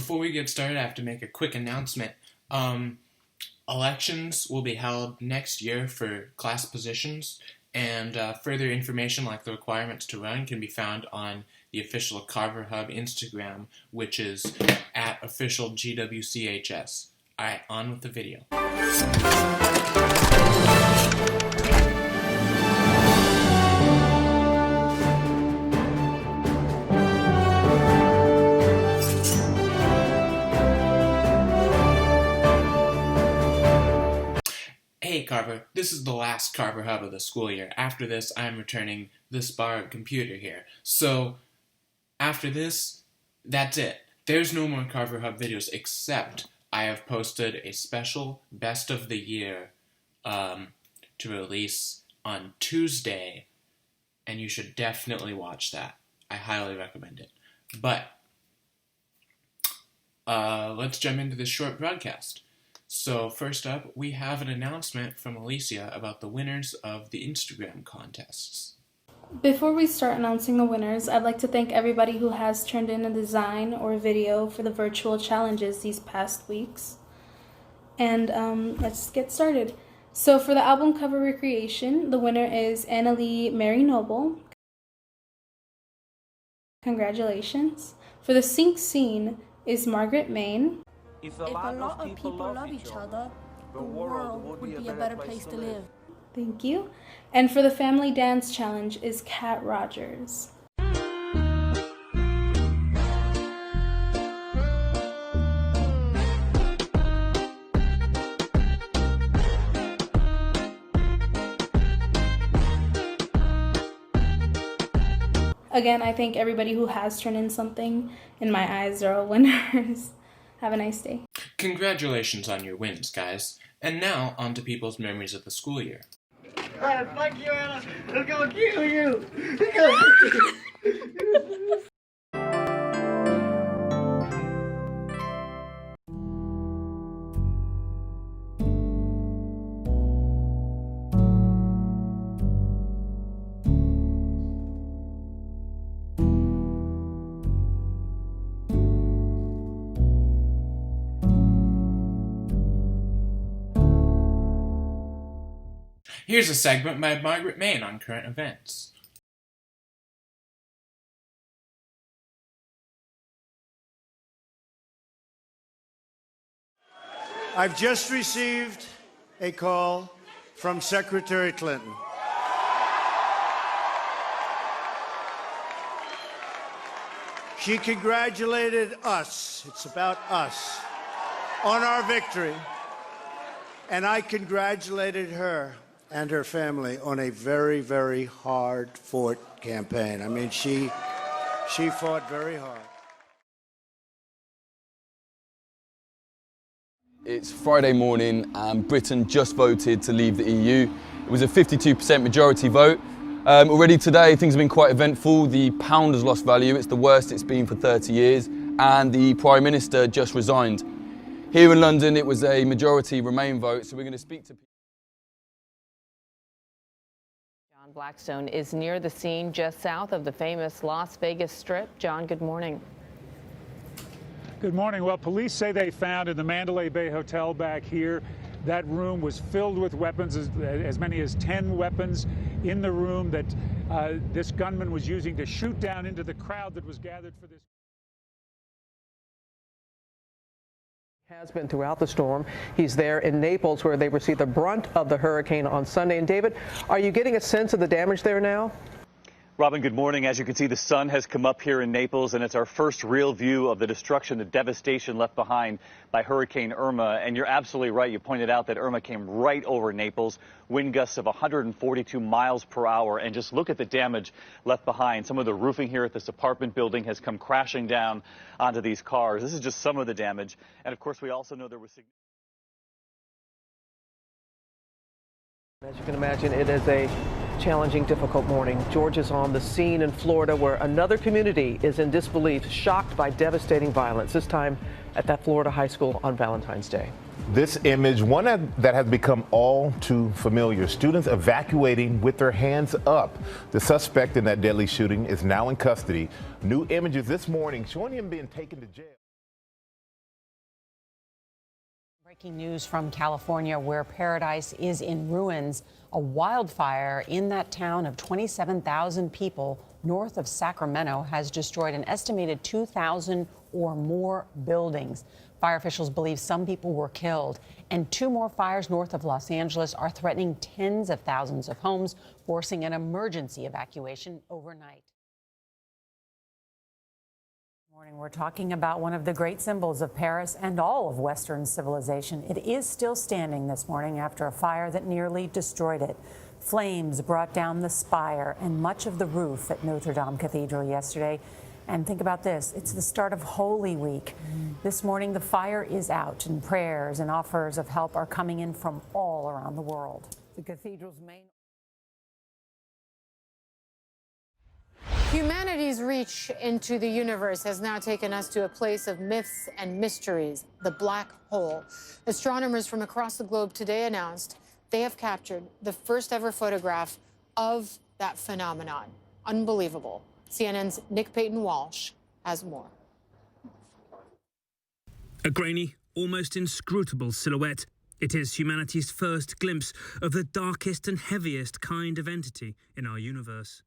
before we get started, I have to make a quick announcement. Elections will be held next year for class positions, and further information like the requirements to run can be found on the official QuaranHub Instagram, which is @officialGWCHS. Alright, on with the video. Hey Carver, this is the last QuaranHub of the school year. After this, I'm returning this borrowed computer here. So, after this, that's it. There's no more QuaranHub videos, except I have posted a special Best of the Year to release on Tuesday, and you should definitely watch that. I highly recommend it. But, let's jump into this short broadcast. So first up, we have an announcement from Alicia about the winners of the Instagram contests. Before we start announcing the winners, I'd like to thank everybody who has turned in a design or video for the virtual challenges these past weeks. And let's get started. So for the album cover recreation, the winner is Annalie Mary Noble. Congratulations. For the sync scene is Margaret Main. If a lot of people love each other, the world would be a better place to live. Thank you. And for the family dance challenge is Kat Rogers. Again, I thank everybody who has turned in something. In my eyes, they're all winners. Have a nice day. Congratulations on your wins, guys. And now, on to people's memories of the school year. Alright, fuck you, Anna. I'm gonna kill you. I'm gonna kill you. Here's a segment by Margaret Main on current events. I've just received a call from Secretary Clinton. She congratulated us, it's about us, on our victory. And I congratulated her and her family on a very, very hard-fought campaign. I mean, she fought very hard. It's Friday morning and Britain just voted to leave the EU. It was a 52% majority vote. Already today things have been quite eventful. The pound has lost value, it's the worst it's been for 30 years, and the Prime Minister just resigned. Here in London it was a majority Remain vote, so we're going to speak to people. John Blackstone is near the scene just south of the famous Las Vegas Strip. John, good morning. Good morning. Well, police say they found in the Mandalay Bay Hotel back here, that room was filled with weapons, as many as 10 weapons in the room that this gunman was using to shoot down into the crowd that was gathered for this. Has been throughout the storm. He's there in Naples where they received the brunt of the hurricane on Sunday. And David, are you getting a sense of the damage there now? Robin, good morning. As you can see, the sun has come up here in Naples, and it's our first real view of the destruction, the devastation left behind by Hurricane Irma. And you're absolutely right. You pointed out that Irma came right over Naples, wind gusts of 142 miles per hour. And just look at the damage left behind. Some of the roofing here at this apartment building has come crashing down onto these cars. This is just some of the damage. And of course, we also know there was As you can imagine, it is a challenging, difficult morning. George is on the scene in Florida where another community is in disbelief, shocked by devastating violence, this time at that Florida high school on Valentine's Day. This image, one that has become all too familiar. Students evacuating with their hands up. The suspect in that deadly shooting is now in custody. New images this morning showing him being taken to jail. Breaking news from California, where paradise is in ruins. A wildfire in that town of 27,000 people north of Sacramento has destroyed an estimated 2,000 or more buildings. Fire officials believe some people were killed, and 2 more fires north of Los Angeles are threatening tens of thousands of homes, forcing an emergency evacuation overnight. Morning, we're talking about one of the great symbols of Paris and all of Western civilization. It is still standing this morning after a fire that nearly destroyed it. Flames brought down the spire and much of the roof at Notre Dame Cathedral yesterday. And think about this, it's the start of Holy Week. This morning, the fire is out, and prayers and offers of help are coming in from all around the world. The cathedral's main... Humanity's reach into the universe has now taken us to a place of myths and mysteries, the black hole. Astronomers from across the globe today announced they have captured the first ever photograph of that phenomenon. Unbelievable. CNN's Nick Payton-Walsh has more. A grainy, almost inscrutable silhouette. It is humanity's first glimpse of the darkest and heaviest kind of entity in our universe.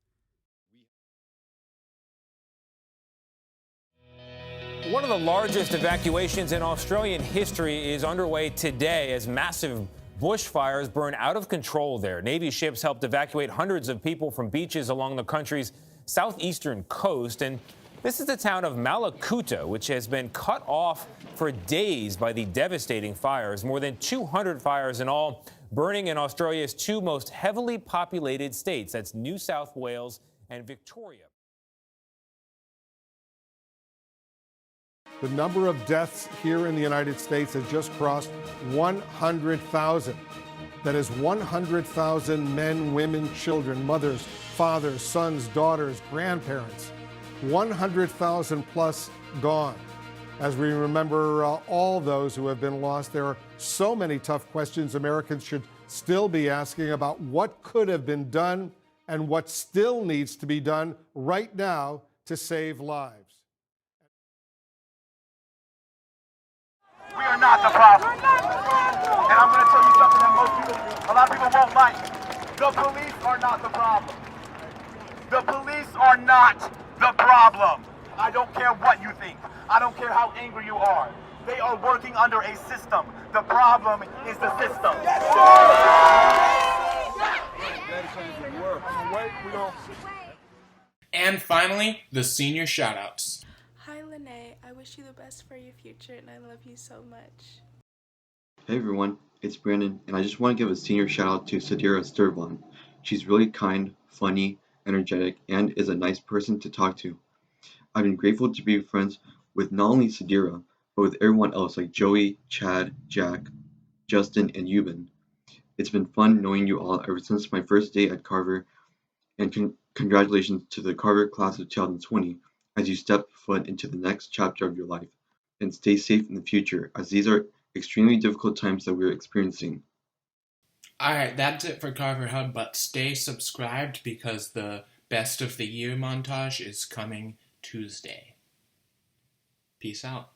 One of the largest evacuations in Australian history is underway today as massive bushfires burn out of control there. Navy ships helped evacuate hundreds of people from beaches along the country's southeastern coast. And this is the town of Malakuta, which has been cut off for days by the devastating fires. More than 200 fires in all, burning in Australia's 2 most heavily populated states. That's New South Wales and Victoria. The number of deaths here in the United States has just crossed 100,000. That is 100,000 men, women, children, mothers, fathers, sons, daughters, grandparents. 100,000 plus gone. As we remember all those who have been lost, there are so many tough questions Americans should still be asking about what could have been done and what still needs to be done right now to save lives. We are not the problem. And I'm going to tell you something that a lot of people won't like. The police are not the problem. The police are not the problem. I don't care what you think. I don't care how angry you are. They are working under a system. The problem is the system. And finally, the senior shoutouts. Hi, Lene. I wish you the best for your future, and I love you so much. Hey everyone, it's Brandon, and I just want to give a senior shout out to Sadira Sturban. She's really kind, funny, energetic, and is a nice person to talk to. I've been grateful to be friends with not only Sadira, but with everyone else like Joey, Chad, Jack, Justin, and Euban. It's been fun knowing you all ever since my first day at Carver, and congratulations to the Carver class of 2020 as you step foot into the next chapter of your life. And stay safe in the future, as these are extremely difficult times that we're experiencing. Alright, that's it for Carver Hub, but stay subscribed because the best of the year montage is coming Tuesday. Peace out.